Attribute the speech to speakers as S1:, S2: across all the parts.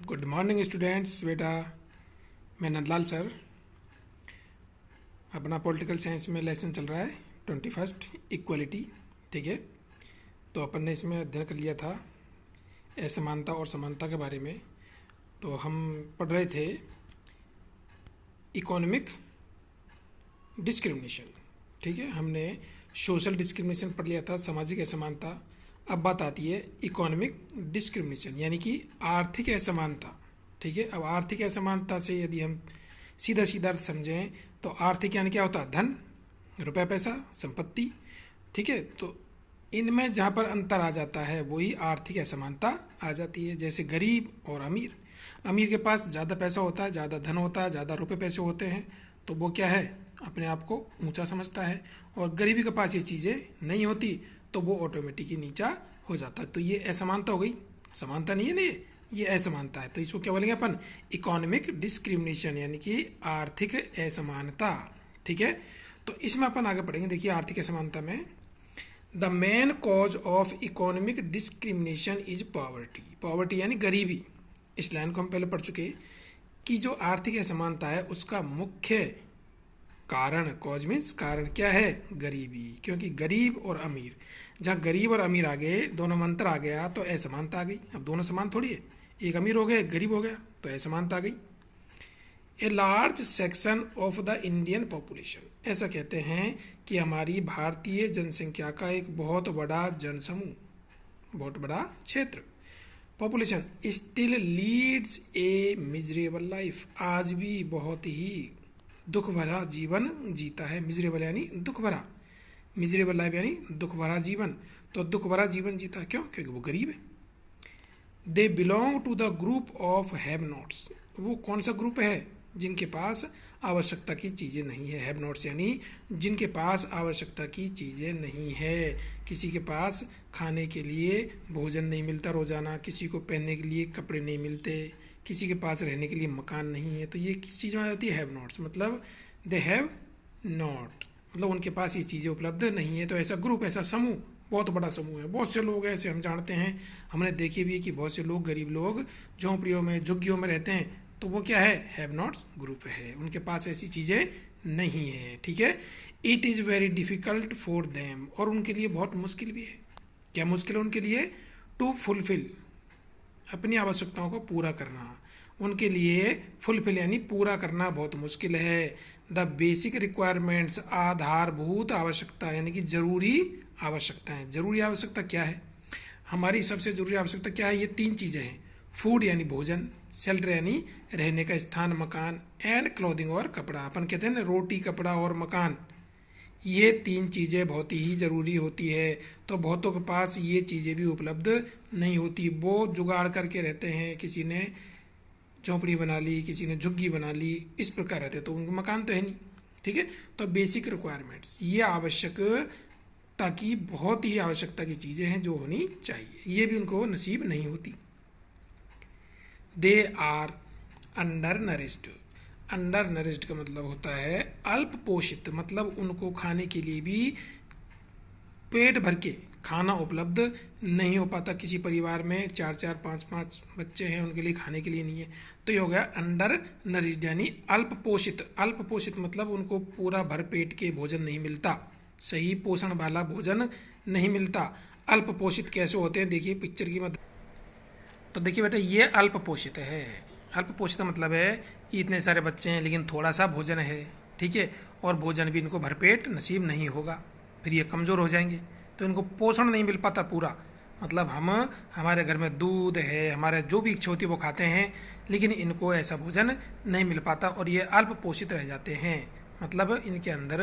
S1: Good morning students. बेटा मैं Nandlal sir. अपना पॉलिटिकल साइंस में लेसन चल रहा है 21st इक्वलिटी। ठीक है, तो अपन ने इसमें अध्ययन कर लिया था असमानता और समानता के बारे में। तो हम पढ़ रहे थे इकोनॉमिक डिस्क्रिमिनेशन। ठीक है, हमने सोशल डिस्क्रिमिनेशन पढ़ लिया था, सामाजिक असमानता। अब बात आती है इकोनॉमिक डिस्क्रिमिनेशन यानी कि आर्थिक असमानता। ठीक है, अब आर्थिक असमानता से यदि हम सीधा सीधा समझें तो आर्थिक यानी क्या होता है? धन, रुपया, पैसा, संपत्ति। ठीक है, तो इनमें जहाँ पर अंतर आ जाता है वही आर्थिक असमानता आ जाती है। जैसे गरीब और अमीर, अमीर के पास ज़्यादा पैसा होता है, ज़्यादा धन होता है, ज़्यादा रुपये पैसे होते हैं, तो वो क्या है, अपने आप को ऊंचा समझता है। और गरीबी के पास ये चीज़ें नहीं होती तो वो ऑटोमेटिक ही नीचा हो जाता है। तो ये असमानता हो गई, समानता नहीं है ना, ये असमानता है। तो इसको क्या बोलेंगे अपन? इकोनॉमिक डिस्क्रिमिनेशन यानी कि आर्थिक असमानता। ठीक है, तो इसमें अपन आगे पढ़ेंगे। देखिए आर्थिक असमानता में the main cause of economic discrimination is poverty. Poverty यानी गरीबी। इस लाइन को हम पहले पढ़ चुके कि जो आर्थिक असमानता है उसका मुख्य कारण, कॉज मीन्स कारण, क्या है? गरीबी। क्योंकि गरीब और अमीर, जहाँ गरीब और अमीर आ गए, दोनों में अंतर आ गया तो असमानता आ गई। अब दोनों समान थोड़ी है, एक अमीर हो गया एक गरीब हो गया तो असमानता आ गई। A large section of the Indian population, ऐसा कहते हैं कि हमारी भारतीय जनसंख्या का एक बहुत बड़ा जनसमूह, बहुत बड़ा क्षेत्र, population still leads a miserable life, आज भी बहुत ही दुख भरा जीवन जीता है। मिजरेबल यानी दुख भरा, मिजरेबल लाइफ यानी दुख भरा जीवन। तो दुख भरा जीवन जीता क्यों? क्योंकि वो गरीब है। They belong to the group of have nots, वो कौन सा ग्रुप है? जिनके पास आवश्यकता की चीज़ें नहीं है। हैव नॉट्स यानी जिनके पास आवश्यकता की चीज़ें नहीं है। किसी के पास खाने के लिए भोजन नहीं मिलता रोज़ाना, किसी को पहनने के लिए कपड़े नहीं मिलते, किसी के पास रहने के लिए मकान नहीं है। तो ये किस चीज़ में आ जाती है? हैव नॉट्स, मतलब दे हैव नॉट, मतलब उनके पास ये चीज़ें उपलब्ध नहीं है। तो ऐसा ग्रुप, ऐसा समूह, बहुत बड़ा समूह है। बहुत से लोग ऐसे हम जानते हैं, हमने देखे भी है कि बहुत से लोग, गरीब लोग झोंपड़ियों में, झुग्गियों में रहते हैं, तो वो क्या है? हैव नॉट्स ग्रुप है, उनके पास ऐसी चीज़ें नहीं है। ठीक है, it is very difficult for them, और उनके लिए बहुत मुश्किल भी है। क्या मुश्किल है उनके लिए? टू फुलफिल, अपनी आवश्यकताओं को पूरा करना। उनके लिए फुलफिल यानी पूरा करना बहुत मुश्किल है। द बेसिक रिक्वायरमेंट्स, आधारभूत आवश्यकता यानी कि जरूरी आवश्यकताएं। जरूरी आवश्यकता क्या है? हमारी सबसे जरूरी आवश्यकता क्या है? ये तीन चीज़ें हैं। फूड यानी भोजन, शेल्टर यानी रहने का स्थान, मकान, एंड क्लोथिंग और कपड़ा। अपन कहते हैं ना, रोटी, कपड़ा और मकान, ये तीन चीज़ें बहुत ही ज़रूरी होती है। तो बहुतों के पास ये चीज़ें भी उपलब्ध नहीं होती, वो जुगाड़ करके रहते हैं। किसी ने झोंपड़ी बना ली, किसी ने झुग्गी बना ली, इस प्रकार रहते, तो उनका मकान तो है नहीं। ठीक है, तो बेसिक रिक्वायरमेंट्स, ये आवश्यक, ताकि बहुत ही आवश्यकता की चीज़ें हैं जो होनी चाहिए, ये भी उनको नसीब नहीं होती। They are undernourished. Undernourished का मतलब होता है अल्प पोषित, मतलब उनको खाने के लिए भी पेट भर के खाना उपलब्ध नहीं हो पाता। किसी परिवार में 4-4, 5-5 बच्चे हैं, उनके लिए खाने के लिए नहीं है। तो ये हो गया अंडर नरिश्ड यानी अल्प पोषित। अल्प पोषित मतलब उनको पूरा भर पेट के भोजन नहीं मिलता, सही पोषण वाला भोजन नहीं मिलता। अल्प पोषित कैसे होते हैं? देखिए पिक्चर की मदद। तो देखिए बेटा, ये अल्प पोषित है। अल्प पोषित का मतलब है कि इतने सारे बच्चे हैं लेकिन थोड़ा सा भोजन है। ठीक है, और भोजन भी इनको भरपेट नसीब नहीं होगा, फिर ये कमज़ोर हो जाएंगे, तो इनको पोषण नहीं मिल पाता पूरा। मतलब हम, हमारे घर में दूध है, हमारे जो भी इच्छा होती है वो खाते हैं, लेकिन इनको ऐसा भोजन नहीं मिल पाता और ये अल्प पोषित रह जाते हैं। मतलब इनके अंदर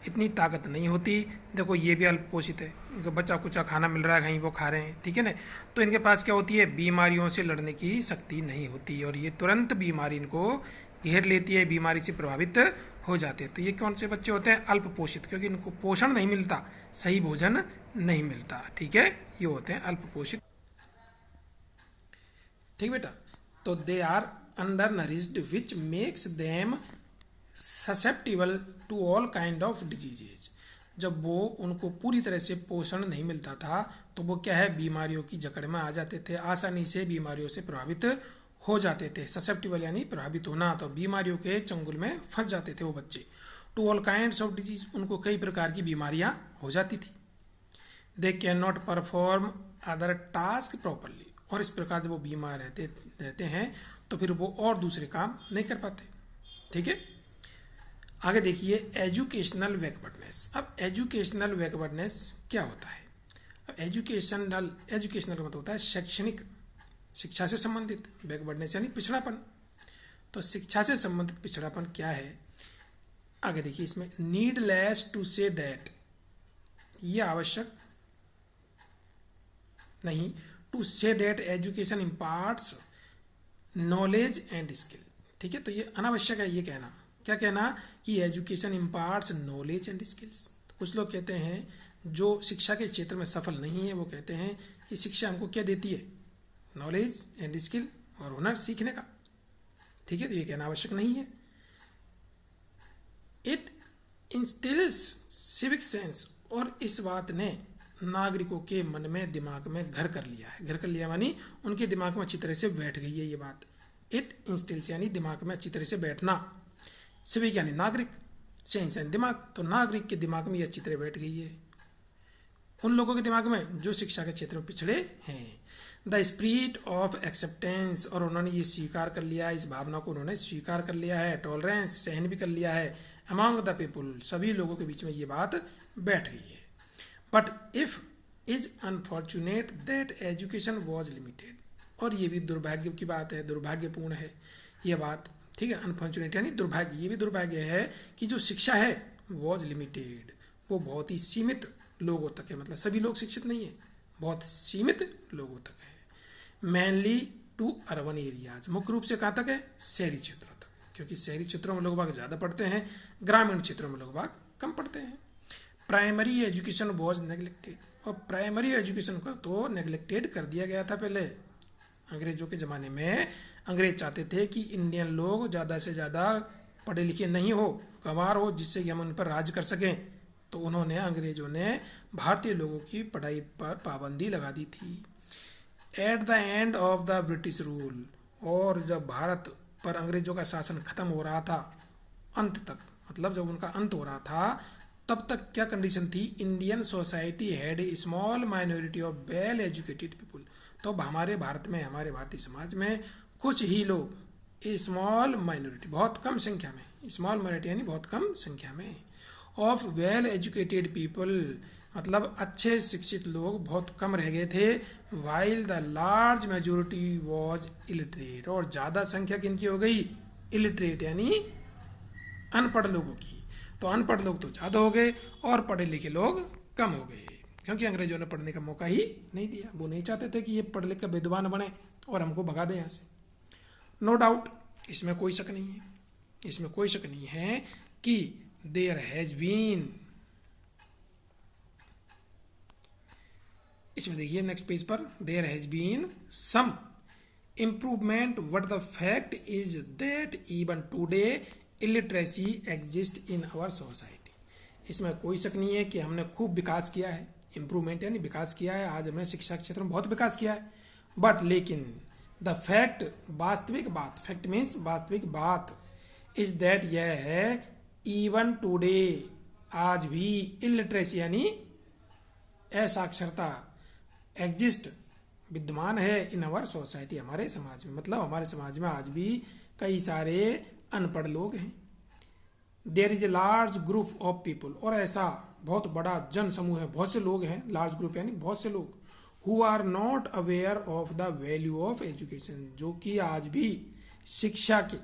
S1: इतनी ताकत नहीं होती। देखो ये भी अल्प पोषित है, इनको बचा कुचा खाना मिल रहा है कहीं, वो खा रहे हैं। ठीक है ना, तो इनके पास क्या होती है? बीमारियों से लड़ने की शक्ति नहीं होती और ये तुरंत बीमारी इनको घेर लेती है, बीमारी से प्रभावित हो जाते हैं। तो ये कौन से बच्चे होते हैं? अल्प पोषित, क्योंकि इनको पोषण नहीं मिलता, सही भोजन नहीं मिलता। ठीक है, ये होते हैं अल्प पोषित। ठीक बेटा, तो they are undernourished which makes them susceptible to all kind of diseases. जब वो, उनको पूरी तरह से पोषण नहीं मिलता था तो वो क्या है? बीमारियों की जकड़ में आ जाते थे, आसानी से बीमारियों से प्रभावित हो जाते थे, ससेप्टिबल यानी प्रभावित होना, तो बीमारियों के चंगुल में फंस जाते थे वो बच्चे। To all kinds of disease, उनको कई प्रकार की बीमारियां हो जाती थी। They can not perform other task properly, और इस प्रकार जब वो बीमार रहते हैं तो फिर वो और दूसरे काम नहीं कर पाते। ठीक है, आगे देखिए एजुकेशनल बैकवर्डनेस। अब एजुकेशनल बैकवर्डनेस क्या होता है? अब एजुकेशनल का मतलब होता है शैक्षणिक, शिक्षा से संबंधित। बैकवर्डनेस यानी पिछड़ापन। तो शिक्षा से संबंधित पिछड़ापन क्या है? आगे देखिए इसमें नीडलेस टू से दैट, ये आवश्यक नहीं, to say that education imparts knowledge and skill. ठीक है, तो ये अनावश्यक है ये कहना। क्या कहना? कि education imparts knowledge and skills. तो कुछ लोग कहते हैं जो शिक्षा के क्षेत्र में सफल नहीं है वो कहते हैं कि शिक्षा हमको क्या देती है? नॉलेज एंड स्किल और हुनर सीखने का। ठीक है, तो ये कहना आवश्यक नहीं है। इट इंस्टिल्स सिविक सेंस, और इस बात ने नागरिकों के मन में, दिमाग में घर कर लिया है। घर कर लिया मानी उनके दिमाग में अच्छी तरह से बैठ गई है ये बात। इट इंस्टिल्स यानी दिमाग में अच्छी तरह से बैठना, सिविक यानी नागरिक, सेंस यानी दिमाग, तो नागरिक के दिमाग में ये अच्छी तरह बैठ गई है उन लोगों के दिमाग में जो शिक्षा के क्षेत्र में पिछड़े हैं। द स्पिरिट ऑफ एक्सेप्टेंस, और उन्होंने ये स्वीकार कर लिया है, इस भावना को उन्होंने स्वीकार कर लिया है। टॉलरेंस, सहन भी कर लिया है। अमंग द पीपुल, सभी लोगों के बीच में ये बात बैठ गई है। But if is unfortunate that education was limited, और ये भी दुर्भाग्य की बात है, दुर्भाग्यपूर्ण है ये बात। ठीक है, अनफॉर्चुनेट यानी दुर्भाग्य, ये भी दुर्भाग्य है कि जो शिक्षा है वॉज लिमिटेड, वो बहुत ही सीमित लोगों तक है। मतलब सभी लोग शिक्षित नहीं है, बहुत सीमित लोगों तक है। मेनली टू अर्बन एरियाज, मुख्य रूप से कहाँ तक है? शहरी क्षेत्रों तक, क्योंकि शहरी क्षेत्रों में लोग बाग ज्यादा पढ़ते हैं, ग्रामीण क्षेत्रों में लोग बाग कम पढ़ते हैं। प्राइमरी एजुकेशन वॉज नेग्लेक्टेड, और प्राइमरी एजुकेशन को तो नेग्लेक्टेड कर दिया गया था पहले। अंग्रेजों के ज़माने में अंग्रेज चाहते थे कि इंडियन लोग ज़्यादा से ज़्यादा पढ़े लिखे नहीं हो, गंवार हो, जिससे कि हम उन पर राज कर सकें। तो उन्होंने, अंग्रेजों ने भारतीय लोगों की पढ़ाई पर पाबंदी लगा दी थी। At the end of the British rule, और जब भारत पर अंग्रेजों का शासन खत्म हो रहा था, अंत तक, मतलब जब उनका अंत हो रहा था, तब तक क्या कंडीशन थी? Indian society had a small minority of well educated people. तो हमारे भारत में, हमारे भारतीय समाज में कुछ ही लोग, ए स्मॉल माइनॉरिटी, बहुत कम संख्या में, स्मॉल माइनॉरिटी यानी बहुत कम संख्या में, ऑफ वेल एजुकेटेड पीपल, मतलब अच्छे शिक्षित लोग बहुत कम रह गए थे। While the large majority was illiterate, और ज्यादा संख्या किनकी हो गई? इलिटरेट यानी अनपढ़ लोगों की। तो अनपढ़ लोग तो ज्यादा हो गए और पढ़े लिखे लोग कम हो गए, क्योंकि अंग्रेजों ने पढ़ने का मौका ही नहीं दिया। वो नहीं चाहते थे कि ये पढ़ लिख कर विद्वान बने और हमको भगा दे यहाँ से। नो डाउट, इसमें कोई शक नहीं है, इसमें कोई शक नहीं है कि देयर हैज बीन, इसमें देखिए नेक्स्ट पेज पर, there has been some improvement, but the fact is that even today illiteracy exist in our society. इसमें कोई शक नहीं है कि हमने खूब विकास किया है, इंप्रूवमेंट यानी विकास किया है, आज हमने शिक्षा के क्षेत्र में बहुत विकास किया है। बट लेकिन द फैक्ट, वास्तविक बात, फैक्ट मीन्स वास्तविक बात, इज दैट यह है, इवन टुडे, आज भी, इलिटरेसी यानी असाक्षरता, एग्जिस्ट, विद्यमान है, इन अवर सोसाइटी, हमारे समाज में। मतलब हमारे समाज में आज भी कई सारे अनपढ़ लोग हैं। There is a large group of people, और ऐसा बहुत बड़ा जन समूह है, बहुत से लोग हैं, लार्ज ग्रुप यानी बहुत से लोग, who are not aware of the value of education, जो कि आज भी शिक्षा के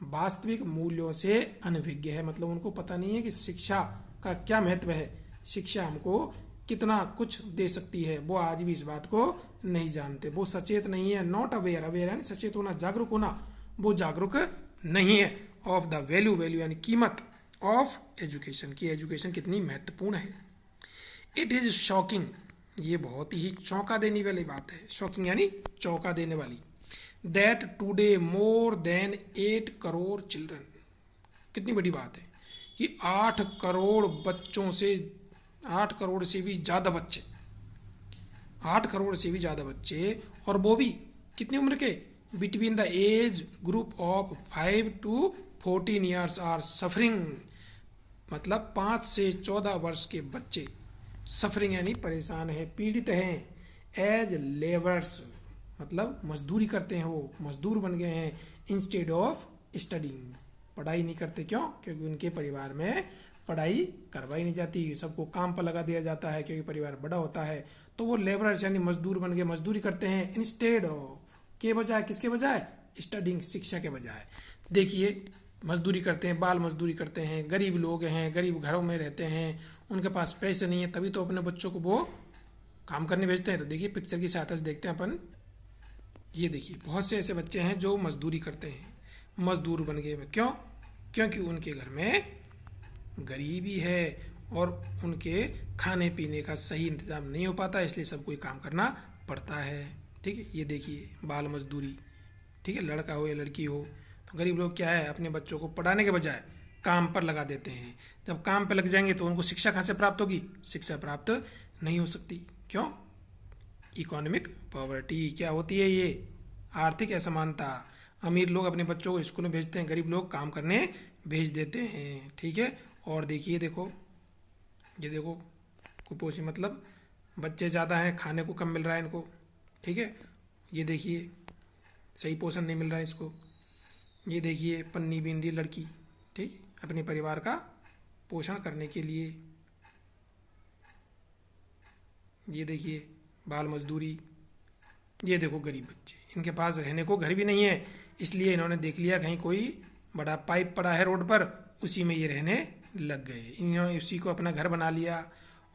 S1: वास्तविक मूल्यों से अनभिज्ञ है। मतलब उनको पता नहीं है कि शिक्षा का क्या महत्व है, शिक्षा हमको कितना कुछ दे सकती है, वो आज भी इस बात को नहीं जानते, वो सचेत नहीं है। नॉट अवेयर, अवेयर यानी सचेत होना, जागरूक होना, वो जागरूक नहीं है। ऑफ द वैल्यू, वैल्यू यानी कीमत, ऑफ एजुकेशन की, एजुकेशन कितनी महत्वपूर्ण है। इट इज शॉकिंग, ये बहुत ही चौंका देने वाली बात है, शॉकिंग यानी चौंका देने वाली, that today more than 8 crore children, कितनी बड़ी बात है कि 8 करोड़ बच्चों से, 8 करोड़ से भी ज्यादा बच्चे, 8 करोड़ से भी ज्यादा बच्चे, और वो भी कितनी उम्र के? Between the age group of 5 to 14 years are suffering, मतलब 5 से 14 वर्ष के बच्चे सफरिंग यानी परेशान है, पीड़ित हैं। एज लेबर्स मतलब मजदूरी करते हैं, वो मजदूर बन गए हैं। इंस्टेड ऑफ स्टडिंग, पढ़ाई नहीं करते, क्यों? क्योंकि उनके परिवार में पढ़ाई करवाई नहीं जाती, सबको काम पर लगा दिया जाता है क्योंकि परिवार बड़ा होता है। तो वो लेबरर्स यानी मजदूर बन गए, मजदूरी करते हैं। इंस्टेड ऑफ के बजाय, किसके बजाय? स्टडिंग, शिक्षा के बजाय। देखिए मजदूरी करते हैं, बाल मजदूरी करते हैं, गरीब लोग हैं, गरीब घरों में रहते हैं, उनके पास पैसे नहीं है, तभी तो अपने बच्चों को वो काम करने भेजते हैं। तो देखिए पिक्चर की सहायता से देखते हैं अपन। ये देखिए बहुत से ऐसे बच्चे हैं जो मजदूरी करते हैं, मजदूर बन गए। क्यों? क्योंकि उनके घर में गरीबी है और उनके खाने पीने का सही इंतजाम नहीं हो पाता, इसलिए सबको काम करना पड़ता है। ठीक है, ये देखिए बाल मजदूरी। ठीक है, लड़का हो या लड़की हो, तो गरीब लोग क्या है, अपने बच्चों को पढ़ाने के बजाय काम पर लगा देते हैं। जब काम पर लग जाएंगे तो उनको शिक्षा कहाँ से प्राप्त होगी? शिक्षा प्राप्त नहीं हो सकती। क्यों? इकोनॉमिक पॉवर्टी क्या होती है? ये आर्थिक असमानता। अमीर लोग अपने बच्चों को स्कूल में भेजते हैं, गरीब लोग काम करने भेज देते हैं। ठीक है, और देखिए देखो, ये देखो कुपोषण मतलब बच्चे ज़्यादा हैं, खाने को कम मिल रहा है इनको। ठीक है, ये देखिए सही पोषण नहीं मिल रहा है इसको। ये देखिए पन्नी बीन रही लड़की, ठीक, अपने परिवार का पोषण करने के लिए। ये देखिए बाल मजदूरी। ये देखो गरीब बच्चे, इनके पास रहने को घर भी नहीं है, इसलिए इन्होंने देख लिया कहीं कोई बड़ा पाइप पड़ा है रोड पर, उसी में ये रहने लग गए। इन्होंने उसी को अपना घर बना लिया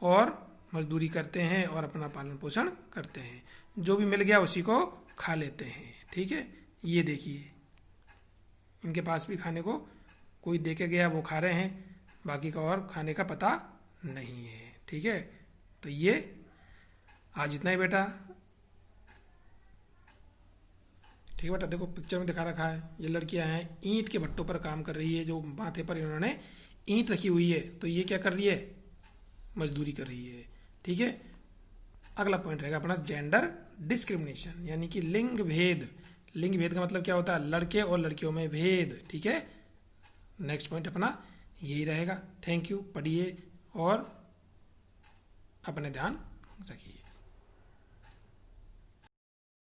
S1: और मजदूरी करते हैं और अपना पालन पोषण करते हैं। जो भी मिल गया उसी को खा लेते हैं। ठीक है, ये देखिए इनके पास भी खाने को कोई दे के गया, वो खा रहे हैं, बाकी का और खाने का पता नहीं है। ठीक है, तो ये आज इतना ही बेटा। ठीक है बेटा, देखो पिक्चर में दिखा रखा है, ये लड़कियां हैं ईंट के भट्टों पर काम कर रही है, जो माथे पर इन्होंने ईंट रखी हुई है, तो ये क्या कर रही है? मजदूरी कर रही है। ठीक है, अगला पॉइंट रहेगा अपना जेंडर डिस्क्रिमिनेशन, यानी कि लिंग भेद। लिंग भेद का मतलब क्या होता है? लड़के और लड़कियों में भेद। ठीक है, नेक्स्ट पॉइंट अपना यही रहेगा। थैंक यू, पढ़िए और अपने ध्यान रखिए।